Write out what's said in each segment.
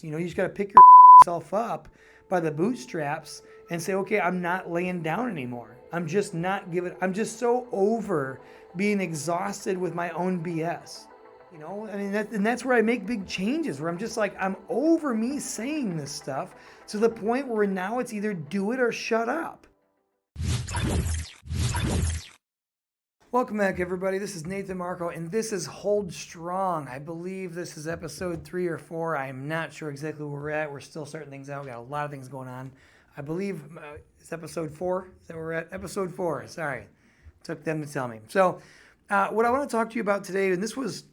You just got to pick yourself up by the bootstraps and say, okay, I'm not laying down anymore. I'm just so over being exhausted with my own BS. And that's where I make big changes, where I'm just like, I'm over me saying this stuff to the point where now it's either do it or shut up. Welcome back, everybody. This is Nathan Marco, and this is Hold Strong. I believe this is episode 3 or 4. I'm not sure exactly where we're at. We're still starting things out. We got a lot of things going on. I believe it's episode 4. Is that where we're at? Episode 4. Sorry. Took them to tell me. So what I want to talk to you about today, and this was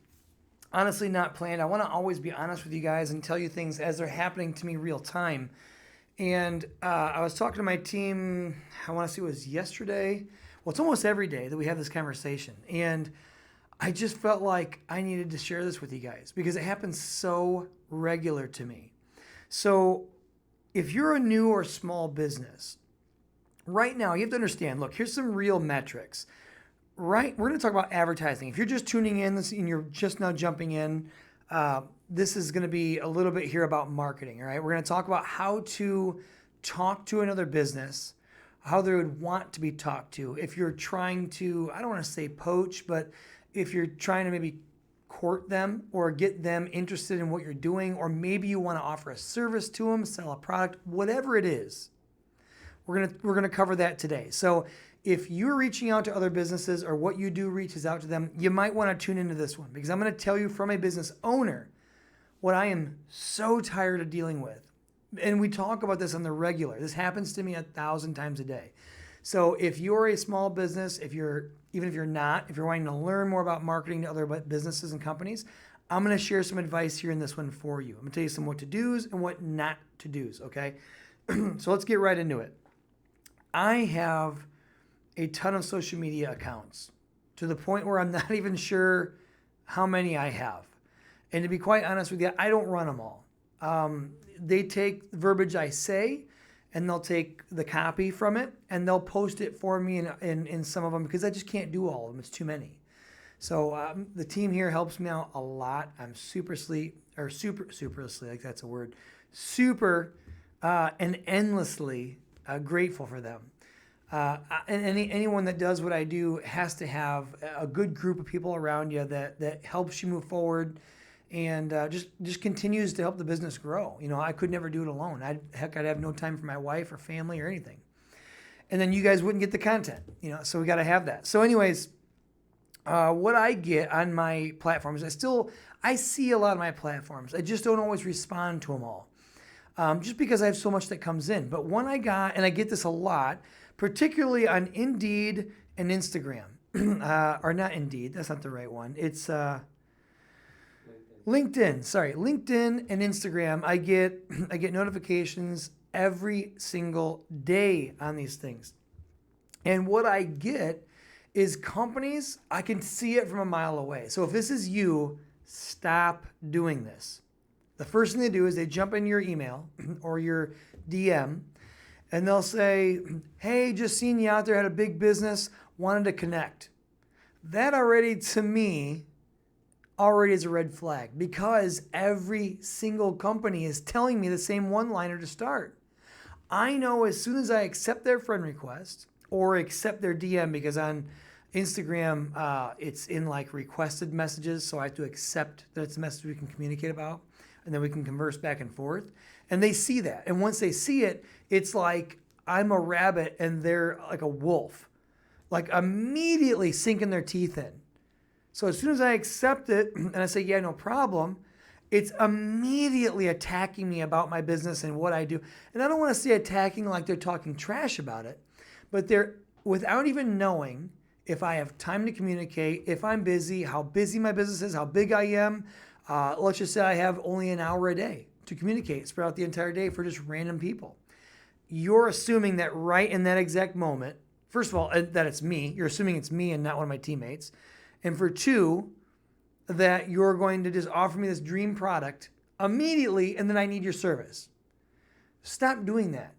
honestly not planned. I want to always be honest with you guys and tell you things as they're happening to me real time. And I was talking to my team, I want to say it was yesterday. Well, it's almost every day that we have this conversation. And I just felt like I needed to share this with you guys because it happens so regular to me. So if you're a new or small business, right now you have to understand, look, here's some real metrics. Right, we're going to talk about advertising. If you're just tuning in and you're just now jumping in, this is going to be a little bit here about marketing, all right? We're going to talk about how to talk to another business, how they would want to be talked to. If you're trying to, I don't want to say poach, but if you're trying to maybe court them or get them interested in what you're doing, or maybe you want to offer a service to them, sell a product, whatever it is, we're gonna cover that today. So if you're reaching out to other businesses or what you do reaches out to them, you might want to tune into this one because I'm going to tell you from a business owner what I am so tired of dealing with. And we talk about this on the regular. This happens to me 1,000 times a day. So if you're a small business, even if you're wanting to learn more about marketing to other businesses and companies, I'm going to share some advice here in this one for you. I'm going to tell you some what to do's and what not to do's, okay? So let's get right into it. I have a ton of social media accounts to the point where I'm not even sure how many I have. And to be quite honest with you, I don't run them all. They take the verbiage I say and they'll take the copy from it and they'll post it for me in some of them because I just can't do all of them. It's too many. So the team here helps me out a lot. I'm super and endlessly grateful for them. And anyone that does what I do has to have a good group of people around you that helps you move forward and just continues to help the business grow. I could never do it alone. I'd have no time for my wife or family or anything. And then you guys wouldn't get the content, so we got to have that. So anyways, what I get on my platforms, I see a lot of my platforms. I just don't always respond to them all. Just because I have so much that comes in. But one I got, and I get this a lot, particularly on Indeed and Instagram. Or not Indeed, that's not the right one. It's LinkedIn. Sorry, LinkedIn and Instagram. I get notifications every single day on these things. And what I get is companies, I can see it from a mile away. So if this is you, stop doing this. The first thing they do is they jump in your email or your DM and they'll say, hey, just seen you out there, had a big business, wanted to connect. That already, to me, is a red flag because every single company is telling me the same one-liner to start. I know as soon as I accept their friend request or accept their DM, because on Instagram, it's in like requested messages, so I have to accept that it's a message we can communicate about. And then we can converse back and forth. And they see that. And once they see it, it's like I'm a rabbit and they're like a wolf. Like immediately sinking their teeth in. So as soon as I accept it and I say, yeah, no problem, it's immediately attacking me about my business and what I do. And I don't want to say attacking like they're talking trash about it, but they're without even knowing if I have time to communicate, if I'm busy, how busy my business is, how big I am. Let's just say I have only an hour a day to communicate, spread out the entire day for just random people. You're assuming that right in that exact moment, first of all, that it's me. You're assuming it's me and not one of my teammates. And for two, that you're going to just offer me this dream product immediately and then I need your service. Stop doing that.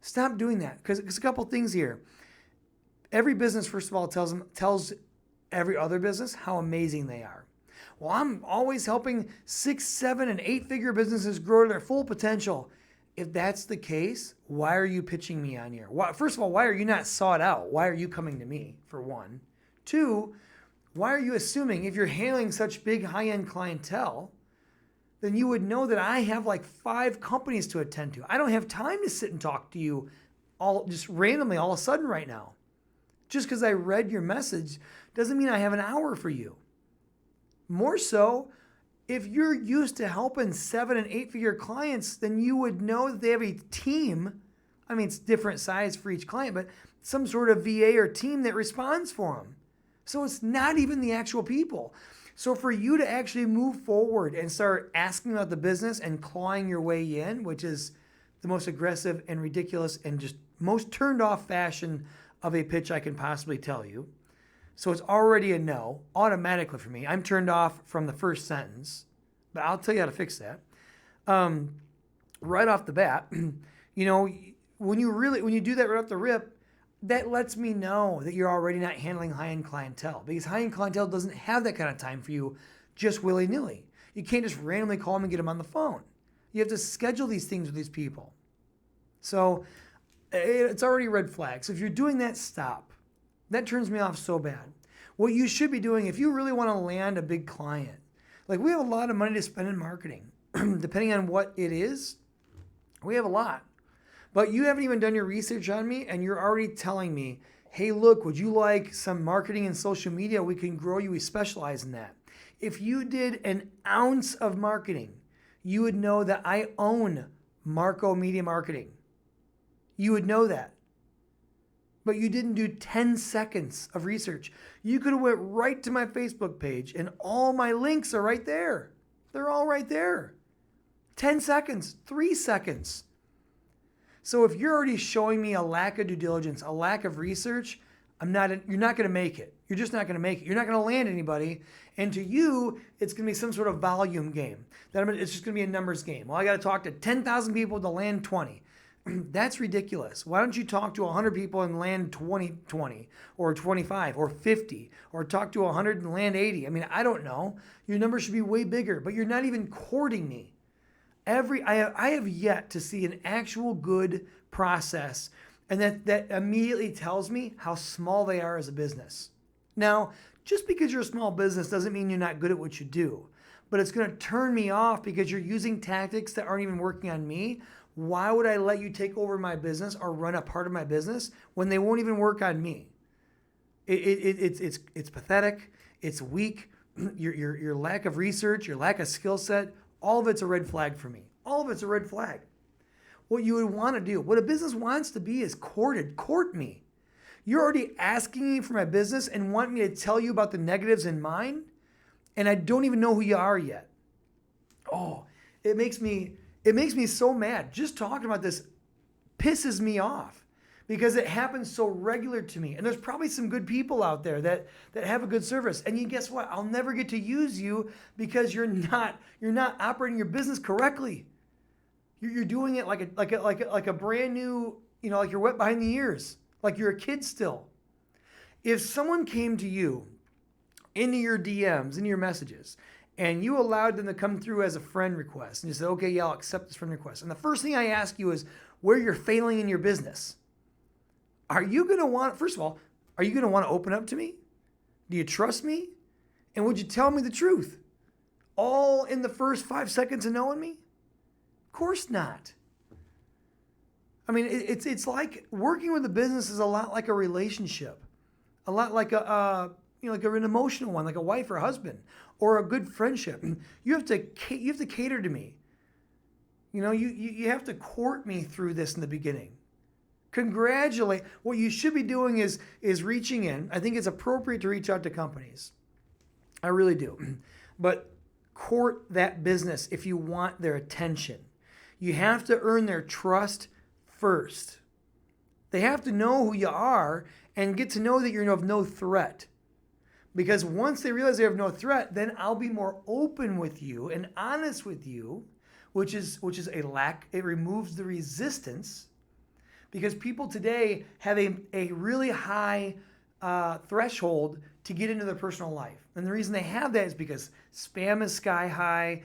Stop doing that. Because a couple things here. Every business, first of all, tells every other business how amazing they are. Well, I'm always helping 6, 7, and 8-figure businesses grow to their full potential. If that's the case, why are you pitching me on here? First of all, why are you not sought out? Why are you coming to me, for one? 2, why are you assuming if you're handling such big high-end clientele, then you would know that I have like 5 companies to attend to. I don't have time to sit and talk to you all just randomly all of a sudden right now. Just because I read your message doesn't mean I have an hour for you. More so, if you're used to helping 7 and 8-figure clients, then you would know that they have a team. I mean, it's different size for each client, but some sort of VA or team that responds for them. So it's not even the actual people. So for you to actually move forward and start asking about the business and clawing your way in, which is the most aggressive and ridiculous and just most turned off fashion of a pitch I can possibly tell you. So it's already a no, automatically for me. I'm turned off from the first sentence, but I'll tell you how to fix that. Right off the bat, you know, when you do that right off the rip, that lets me know that you're already not handling high-end clientele, because high-end clientele doesn't have that kind of time for you just willy-nilly. You can't just randomly call them and get them on the phone. You have to schedule these things with these people. So it's already a red flag. So if you're doing that, stop. That turns me off so bad. What you should be doing, if you really want to land a big client, like we have a lot of money to spend in marketing, depending on what it is, we have a lot. But you haven't even done your research on me, and you're already telling me, hey, look, would you like some marketing and social media? We can grow you. We specialize in that. If you did an ounce of marketing, you would know that I own Marco Media Marketing. You would know that. But you didn't do 10 seconds of research. You could have went right to my Facebook page, and all my links are right there. They're all right there. 10 seconds, 3 seconds. So if you're already showing me a lack of due diligence, a lack of research, you're not going to make it. You're just not going to make it. You're not going to land anybody. And to you, it's going to be some sort of volume game. It's just going to be a numbers game. Well, I got to talk to 10,000 people to land 20. That's ridiculous. Why don't you talk to 100 people and land 20, or 25, or 50, or talk to 100 and land 80? I mean, I don't know. Your number should be way bigger, but you're not even courting me. I have yet to see an actual good process, and that immediately tells me how small they are as a business. Now, just because you're a small business doesn't mean you're not good at what you do, but it's going to turn me off because you're using tactics that aren't even working on me. Why would I let you take over my business or run a part of my business when they won't even work on me? It's pathetic. It's weak. Your lack of research, your lack of skill set, all of it's a red flag for me. All of it's a red flag. What you would want to do, what a business wants to be is courted. Court me. You're already asking me for my business and want me to tell you about the negatives in mine, and I don't even know who you are yet. Oh, it makes me so mad. Just talking about this pisses me off because it happens so regular to me. And there's probably some good people out there that have a good service. And you guess what? I'll never get to use you because you're not operating your business correctly. You're doing it like a brand new, like you're wet behind the ears, like you're a kid still. If someone came to you into your DMs, into your messages, and you allowed them to come through as a friend request, and you said, okay, yeah, I'll accept this friend request. And the first thing I ask you is where you're failing in your business. First of all, are you going to want to open up to me? Do you trust me? And would you tell me the truth? All in the first 5 seconds of knowing me? Of course not. I mean, it's like working with a business is a lot like a relationship, a lot like like an emotional one, like a wife or husband, or a good friendship. You have to cater to me. You have to court me through this in the beginning. Congratulate. What you should be doing is reaching in. I think it's appropriate to reach out to companies. I really do. But court that business if you want their attention. You have to earn their trust first. They have to know who you are and get to know that you're of no threat. Because once they realize they have no threat, then I'll be more open with you and honest with you, which is a lack. It removes the resistance, because people today have a really high threshold to get into their personal life. And the reason they have that is because spam is sky high.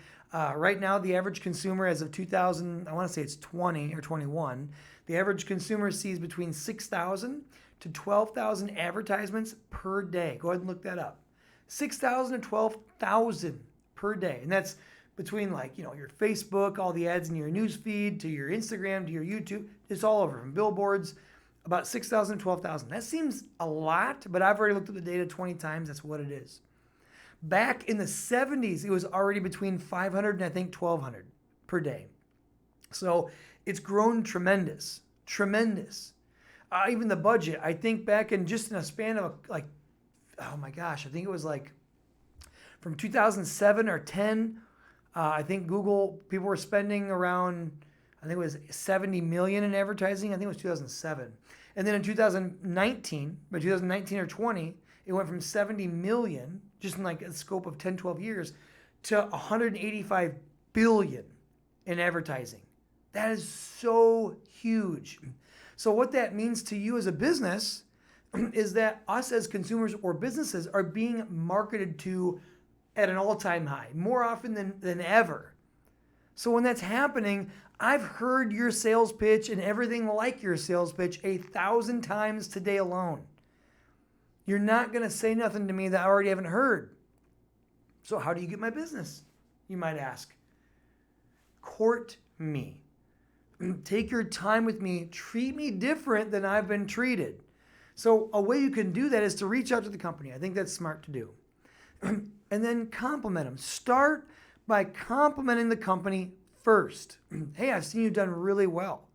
Right now, the average consumer as of 2000, I want to say it's 20 or 21, the average consumer sees between 6,000 to 12,000 advertisements per day. Go ahead and look that up. 6,000 to 12,000 per day. And that's between your Facebook, all the ads in your news feed, to your Instagram, to your YouTube. It's all over, from billboards, about 6,000 to 12,000. That seems a lot, but I've already looked at the data 20 times. That's what it is. Back in the 70s, it was already between 500 and I think 1,200 per day. So it's grown tremendous. Even the budget, I think back in just in a span of oh my gosh, I think it was from 2007 or 10, I think Google, people were spending around, I think it was 70 million in advertising. I think it was 2007. And then in 2019 or 20, it went from 70 million, just in a scope of 10, 12 years, to 185 billion in advertising. That is so huge. So what that means to you as a business is that us as consumers or businesses are being marketed to at an all-time high, more often than ever. So when that's happening, I've heard your sales pitch and everything like your sales pitch 1,000 times today alone. You're not going to say nothing to me that I already haven't heard. So how do you get my business, you might ask? Court me. Take your time with me. Treat me different than I've been treated. So a way you can do that is to reach out to the company. I think that's smart to do. And then compliment them. Start by complimenting the company first. Hey, I've seen you've done really well.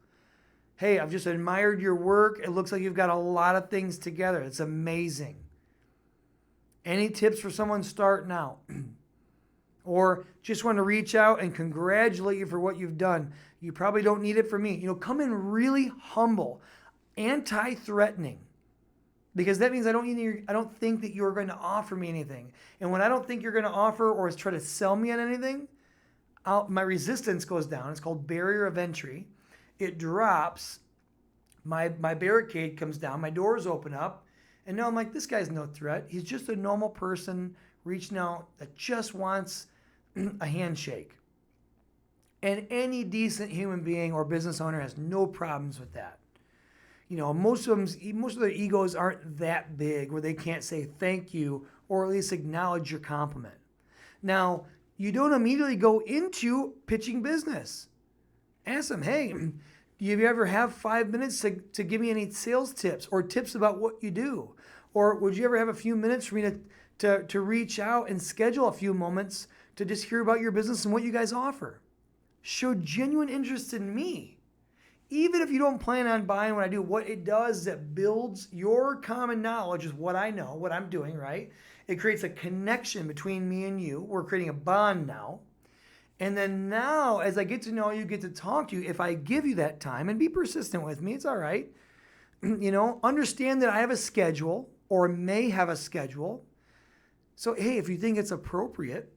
Hey, I've just admired your work. It looks like you've got a lot of things together. It's amazing. Any tips for someone starting out? Or just want to reach out and congratulate you for what you've done. You probably don't need it from me. Come in really humble, anti-threatening. Because that means I don't think that you're going to offer me anything. And when I don't think you're going to offer or try to sell me on anything, my resistance goes down. It's called barrier of entry. It drops. My barricade comes down. My doors open up. And now I'm like, this guy's no threat. He's just a normal person reaching out that just wants a handshake. And any decent human being or business owner has no problems with that. Most of their egos aren't that big where they can't say thank you or at least acknowledge your compliment. Now, you don't immediately go into pitching business. Ask them, hey, do you ever have 5 minutes to give me any sales tips or tips about what you do? Or would you ever have a few minutes for me to reach out and schedule a few moments to just hear about your business and what you guys offer? Show genuine interest in me. Even if you don't plan on buying what I do, what it does is it builds your common knowledge is what I know, what I'm doing, right? It creates a connection between me and you. We're creating a bond now. And then now, as I get to know you, get to talk to you, if I give you that time, and be persistent with me, it's all right. Understand that I have a schedule or may have a schedule. So, hey, if you think it's appropriate,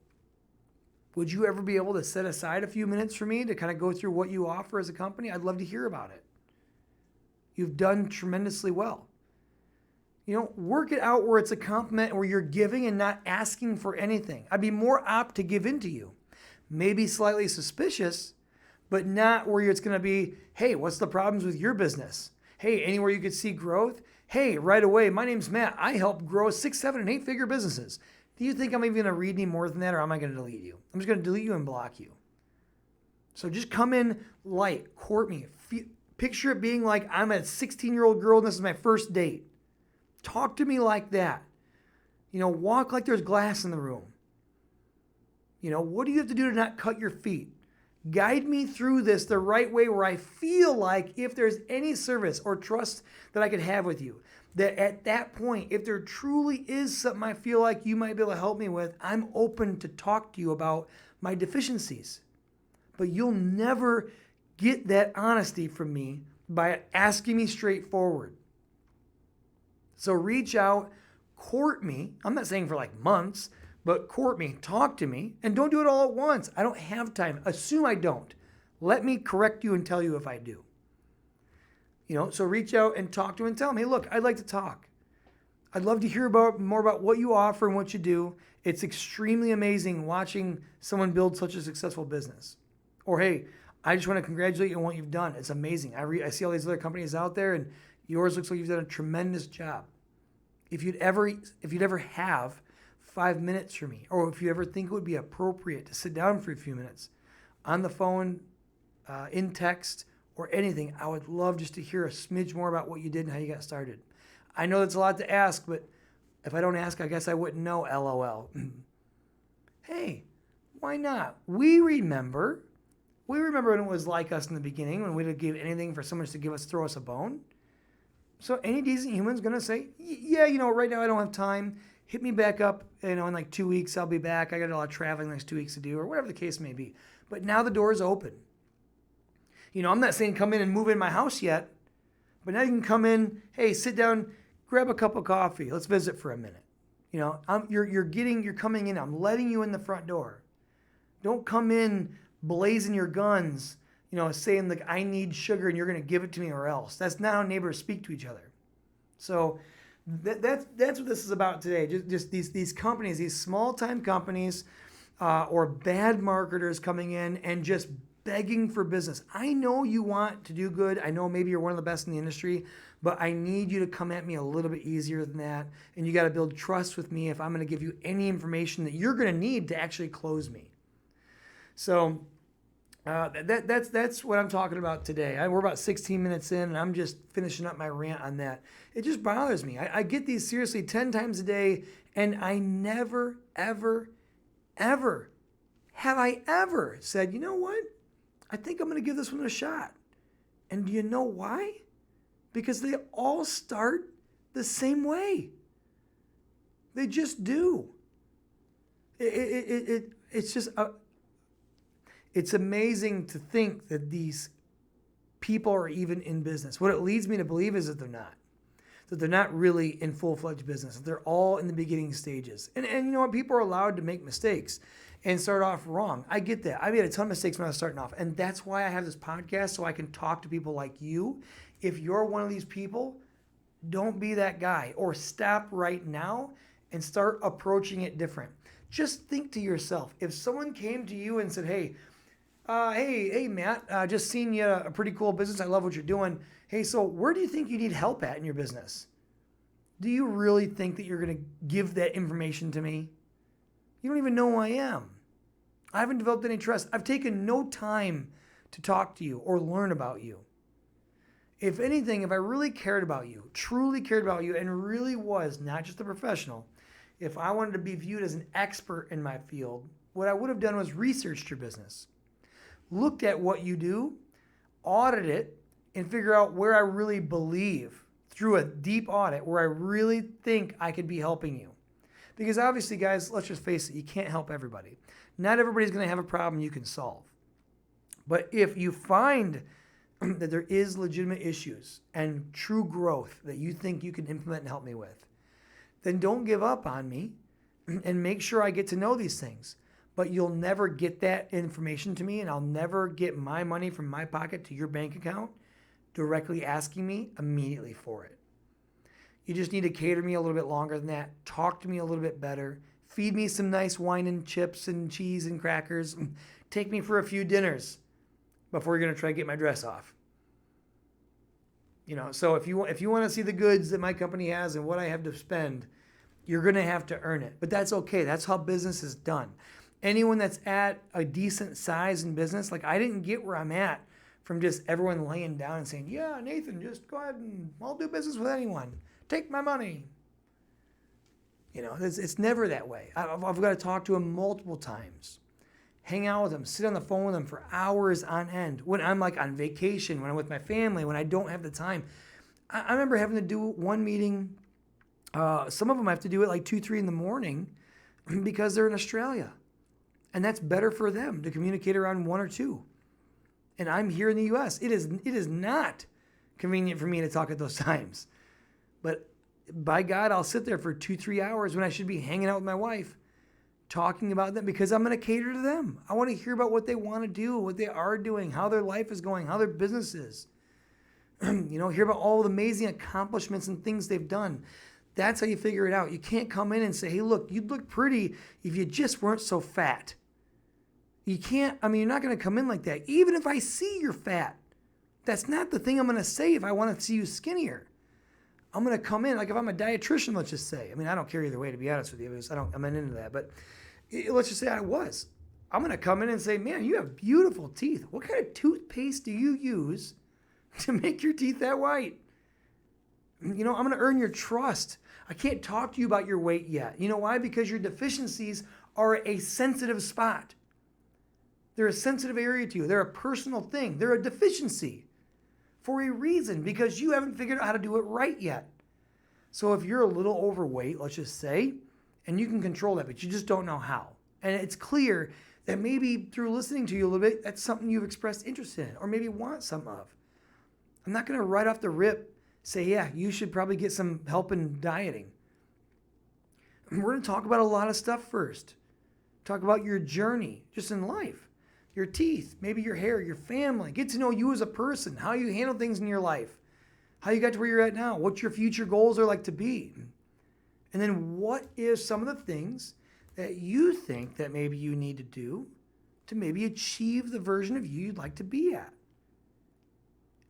would you ever be able to set aside a few minutes for me to kind of go through what you offer as a company? I'd love to hear about it. You've done tremendously well. Work it out where it's a compliment, where you're giving and not asking for anything. I'd be more apt to give in to you. Maybe slightly suspicious, but not where it's going to be, hey, what's the problems with your business? Hey, anywhere you could see growth? Hey, right away, my name's Matt. I help grow 6, 7, and 8-figure businesses. Do you think I'm even going to read any more than that, or am I going to delete you? I'm just going to delete you and block you. So just come in light, court me. Picture it being like I'm a 16-year-old girl and this is my first date. Talk to me like that. Walk like there's glass in the room. What do you have to do to not cut your feet? Guide me through this the right way where I feel like if there's any service or trust that I could have with you, that at that point, if there truly is something I feel like you might be able to help me with, I'm open to talk to you about my deficiencies. But you'll never get that honesty from me by asking me straightforward. So reach out, court me. I'm not saying for months, but court me, talk to me, and don't do it all at once. I don't have time. Assume I don't. Let me correct you and tell you if I do. So reach out and talk to him and tell him, hey, look, I'd like to talk. I'd love to hear more about what you offer and what you do. It's extremely amazing watching someone build such a successful business. Or, hey, I just want to congratulate you on what you've done. It's amazing. I see all these other companies out there, and yours looks like you've done a tremendous job. If you'd ever have 5 minutes for me, or if you ever think it would be appropriate to sit down for a few minutes on the phone, in text, or anything, I would love just to hear a smidge more about what you did and how you got started. I know that's a lot to ask, but if I don't ask, I guess I wouldn't know, LOL. Hey, why not? We remember when it was like us in the beginning, when we'd give anything for someone to throw us a bone. So any decent human's going to say, yeah, right now I don't have time. Hit me back up, in like 2 weeks, I'll be back. I got a lot of traveling the next 2 weeks to do, or whatever the case may be. But now the door is open. I'm not saying come in and move in my house yet, but now you can come in, hey, sit down, grab a cup of coffee. Let's visit for a minute. You're coming in. I'm letting you in the front door. Don't come in blazing your guns, saying like I need sugar and you're going to give it to me or else. That's not how neighbors speak to each other. So that's what this is about today. Just these companies, these small time companies, or bad marketers coming in and just begging for business. I know you want to do good. I know maybe you're one of the best in the industry, but I need you to come at me a little bit easier than that. And you got to build trust with me if I'm going to give you any information that you're going to need to actually close me. So that's what I'm talking about today. We're about 16 minutes in, and I'm just finishing up my rant on that. It just bothers me. I get these seriously 10 times a day, and I never, ever, ever have I ever said, you know what? I think I'm going to give this one a shot. And do you know why? Because they all start the same way. They just do. It's just, it's amazing to think that these people are even in business. What it leads me to believe is that they're not really in full-fledged business. That they're all in the beginning stages. And you know what? People are allowed to make mistakes and start off wrong. I get that. I made a ton of mistakes when I was starting off. And that's why I have this podcast, so I can talk to people like you. If you're one of these people, don't be that guy, or stop right now and start approaching it different. Just think to yourself, if someone came to you and said, hey, Matt, just seen you a pretty cool business. I love what you're doing. Hey, so where do you think you need help at in your business? Do you really think that you're going to give that information to me? You don't even know who I am. I haven't developed any trust. I've taken no time to talk to you or learn about you. If anything, if I really cared about you, truly cared about you, and really was not just a professional, if I wanted to be viewed as an expert in my field, what I would have done was researched your business, looked at what you do, audited it, and figure out where I really believe through a deep audit, where I really think I could be helping you. Because obviously, guys, let's just face it, you can't help everybody. Not everybody's going to have a problem you can solve. But if you find that there is legitimate issues and true growth that you think you can implement and help me with, then don't give up on me and make sure I get to know these things. But you'll never get that information to me, and I'll never get my money from my pocket to your bank account directly asking me immediately for it. You just need to cater me a little bit longer than that. Talk to me a little bit better. Feed me some nice wine and chips and cheese and crackers. Take me for a few dinners before you're going to try to get my dress off. So if you want to see the goods that my company has and what I have to spend, you're going to have to earn it. But that's okay. That's how business is done. Anyone that's at a decent size in business, like I didn't get where I'm at from just everyone laying down and saying, yeah, Nathan, just go ahead and I'll do business with anyone. Take my money. It's never that way. I've got to talk to them multiple times. Hang out with them, sit on the phone with them for hours on end. When I'm like on vacation, when I'm with my family, when I don't have the time. I remember having to do one meeting. Some of them have to do it like 2, 3 in the morning because they're in Australia. And that's better for them to communicate around 1 or 2. And I'm here in the U.S. It is not convenient for me to talk at those times. But by God, I'll sit there for 2, 3 hours when I should be hanging out with my wife, talking about them because I'm going to cater to them. I want to hear about what they want to do, what they are doing, how their life is going, how their business is. Hear about all the amazing accomplishments and things they've done. That's how you figure it out. You can't come in and say, hey, look, you'd look pretty if you just weren't so fat. You can't, you're not going to come in like that. Even if I see you're fat, that's not the thing I'm going to say if I want to see you skinnier. I'm going to come in, like if I'm a dietitian, let's just say. I don't care either way, to be honest with you, because I'm not into that. But let's just say I was. I'm going to come in and say, man, you have beautiful teeth. What kind of toothpaste do you use to make your teeth that white? I'm going to earn your trust. I can't talk to you about your weight yet. You know why? Because your deficiencies are a sensitive spot. They're a sensitive area to you. They're a personal thing. They're a deficiency for a reason, because you haven't figured out how to do it right yet. So if you're a little overweight, let's just say, and you can control that, but you just don't know how. And it's clear that maybe through listening to you a little bit, that's something you've expressed interest in or maybe want some of. I'm not going to right off the rip say, yeah, you should probably get some help in dieting. We're going to talk about a lot of stuff first. Talk about your journey just in life. Your teeth, maybe your hair, your family. Get to know you as a person, how you handle things in your life, how you got to where you're at now, what your future goals are like to be. And then what is some of the things that you think that maybe you need to do to maybe achieve the version of you you'd like to be at.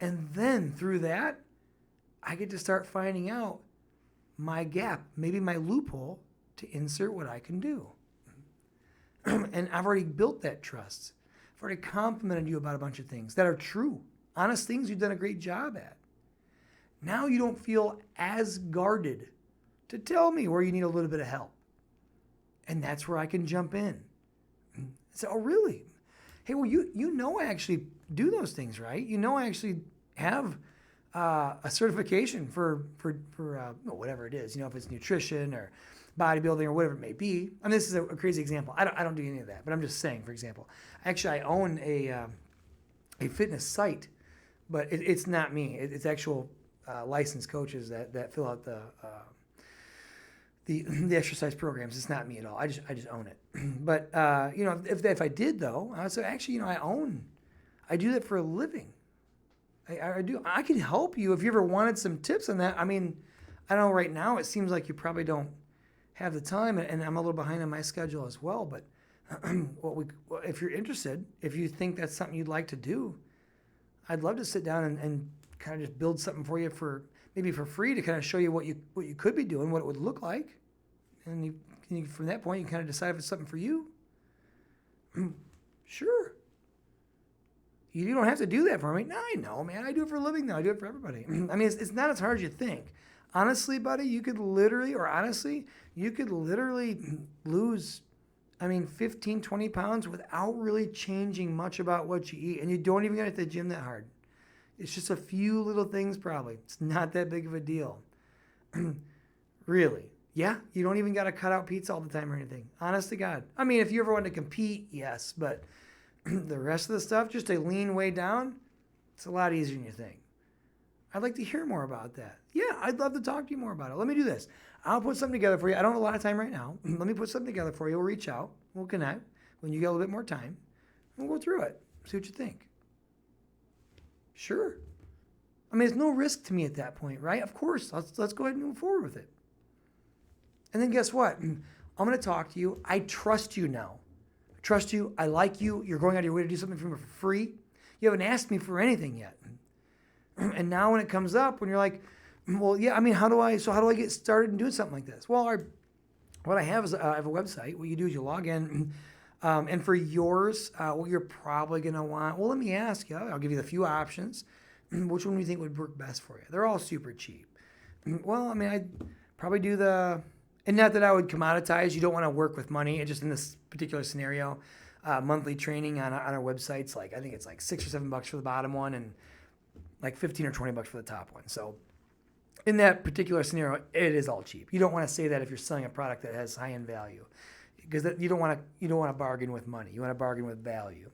And then through that, I get to start finding out my gap, maybe my loophole to insert what I can do. And I've already built that trust. I've already complimented you about a bunch of things that are true, honest things you've done a great job at. Now you don't feel as guarded to tell me where you need a little bit of help. And that's where I can jump in. So, oh, really? Hey, well, you know I actually do those things, right? You know I actually have a certification for whatever it is. If it's nutrition or bodybuilding or whatever it may be. This is a crazy example. I don't do any of that, but I'm just saying, for example, actually I own a fitness site, but it's not me. It's actual licensed coaches that fill out the exercise programs. It's not me at all. I just own it. But if I did though, I would say actually I do that for a living. I do. I can help you if you ever wanted some tips on that. I know right now it seems like you probably don't have the time, and I'm a little behind on my schedule as well. But if you're interested, if you think that's something you'd like to do, I'd love to sit down and kind of just build something for you for free to kind of show you what you could be doing, what it would look like, and you from that point you kind of decide if it's something for you. Sure. You don't have to do that for me. No, I know, man. I do it for a living now. I do it for everybody. It's not as hard as you think. Honestly, buddy, you could literally lose, 15, 20 pounds without really changing much about what you eat. And you don't even get to the gym that hard. It's just a few little things probably. It's not that big of a deal. Really. Yeah, you don't even got to cut out pizza all the time or anything. Honest to God. If you ever want to compete, yes. But the rest of the stuff, just to lean way down, it's a lot easier than you think. I'd like to hear more about that. Yeah, I'd love to talk to you more about it. Let me do this. I'll put something together for you. I don't have a lot of time right now. Let me put something together for you. We'll reach out. We'll connect when you get a little bit more time. We'll go through it. See what you think. Sure. It's no risk to me at that point, right? Of course. Let's go ahead and move forward with it. And then guess what? I'm going to talk to you. I trust you now. I trust you. I like you. You're going out of your way to do something for me for free. You haven't asked me for anything yet. And now when it comes up, when you're like, well, yeah, how do I get started in doing something like this? Well, what I have is I have a website. What you do is you log in. And for yours, what you're probably going to want, well, let me ask you. I'll give you a few options. Which one do you think would work best for you? They're all super cheap. Well, I'd probably do and not that I would commoditize. You don't want to work with money. Just in this particular scenario, monthly training on our websites, I think it's like $6 or $7 for the bottom one and like 15 or 20 bucks for the top one. So in that particular scenario, it is all cheap. You don't want to say that if you're selling a product that has high-end value, because you don't want to bargain with money. You want to bargain with value.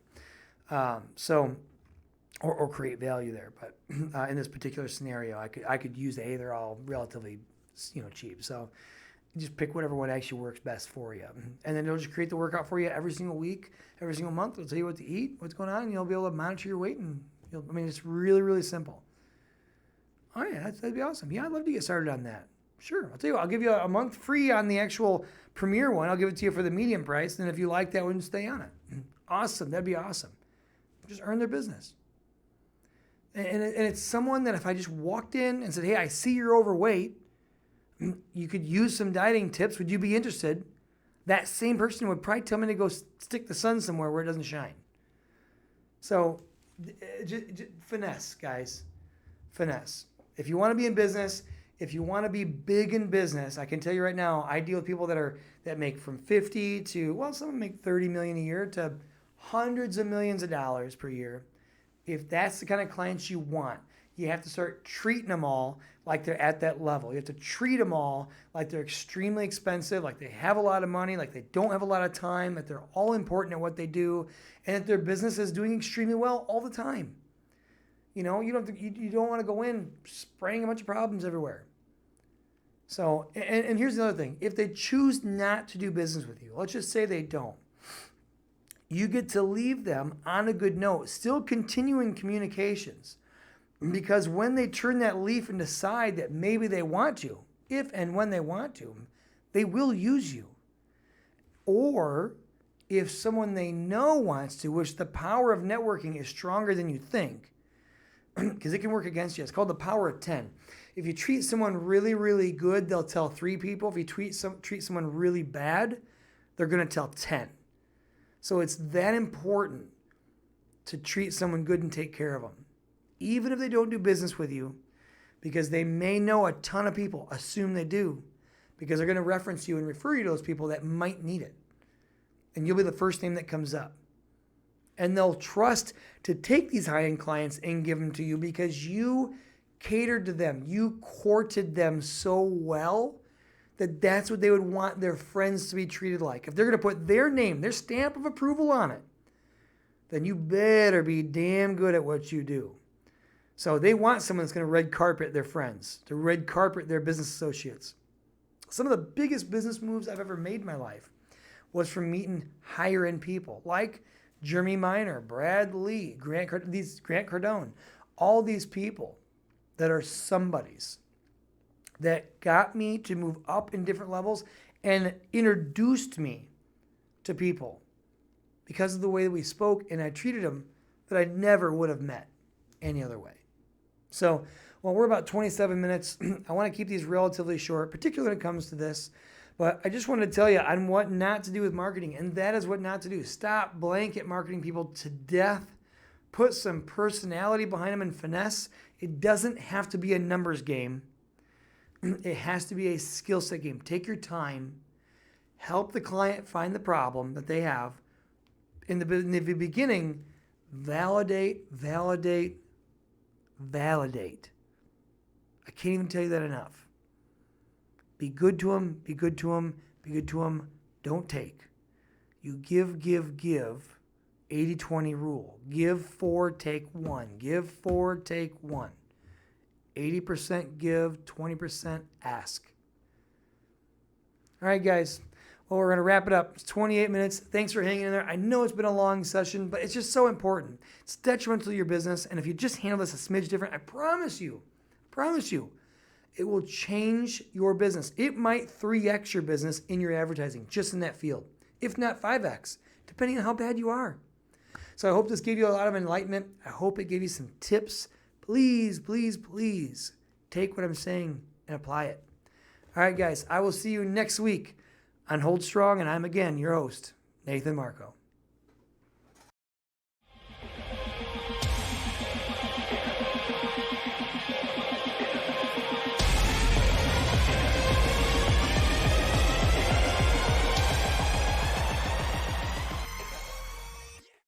Or create value there. But in this particular scenario, I could use they're all relatively cheap. So you just pick whatever one actually works best for you, and then it'll just create the workout for you every single week, every single month. It'll tell you what to eat, what's going on, and you'll be able to monitor your weight. And it's really, really simple. All right, that'd be awesome. Yeah, I'd love to get started on that. Sure. I'll tell you what, I'll give you a month free on the actual premier one. I'll give it to you for the medium price. And if you like that one, stay on it. Awesome. That'd be awesome. Just earn their business. And it's someone that if I just walked in and said, hey, I see you're overweight, you could use some dieting tips. Would you be interested? That same person would probably tell me to go stick the sun somewhere where it doesn't shine. So finesse, guys. Finesse. If you want to be in business, if you want to be big in business, I can tell you right now, I deal with people that make from 50 to, well, some make 30 million a year to hundreds of millions of dollars per year. If that's the kind of clients you want, you have to start treating them all like they're at that level. You have to treat them all like they're extremely expensive, like they have a lot of money, like they don't have a lot of time, that they're all important at what they do, and that their business is doing extremely well all the time. You know, you don't want to go in spraying a bunch of problems everywhere. So, and here's the other thing. If they choose not to do business with you, let's just say they don't, you get to leave them on a good note, still continuing communications. Because when they turn that leaf and decide that maybe they want to, if and when they want to, they will use you. Or if someone they know wants to, which the power of networking is stronger than you think, because it can work against you. It's called the power of 10. If you treat someone really, really good, they'll tell 3 people. If you treat someone really bad, they're going to tell 10. So it's that important to treat someone good and take care of them. Even if they don't do business with you, because they may know a ton of people, assume they do, because they're going to reference you and refer you to those people that might need it. And you'll be the first name that comes up. And they'll trust to take these high-end clients and give them to you because you catered to them. You courted them so well that that's what they would want their friends to be treated like. If they're going to put their name, their stamp of approval on it, then you better be damn good at what you do. So they want someone that's going to red carpet their friends, to red carpet their business associates. Some of the biggest business moves I've ever made in my life was from meeting higher end people like Jeremy Miner, Brad Lee, Grant Cardone, all these people that are somebodies that got me to move up in different levels and introduced me to people because of the way that we spoke and I treated them that I never would have met any other way. So, well, we're about 27 minutes. I want to keep these relatively short, particularly when it comes to this. But I just wanted to tell you on what not to do with marketing, and that is what not to do. Stop blanket marketing people to death. Put some personality behind them and finesse. It doesn't have to be a numbers game. It has to be a skill set game. Take your time. Help the client find the problem that they have. In the beginning, validate. I can't even tell you that enough. Be good to them, be good to them, be good to them. Don't take. You give, 80-20 rule. Give 4, take 1. Give 4, take 1. 80% give, 20% ask. All right, guys. Well, we're going to wrap it up. It's 28 minutes. Thanks for hanging in there. I know it's been a long session, but it's just so important. It's detrimental to your business, and if you just handle this a smidge different, I promise you, it will change your business. It might 3x your business in your advertising, just in that field, if not 5x, depending on how bad you are. So I hope this gave you a lot of enlightenment. I hope it gave you some tips. Please, please, please take what I'm saying and apply it. All right, guys, I will see you next week on Hold Strong, and I'm again your host, Nathan Marco.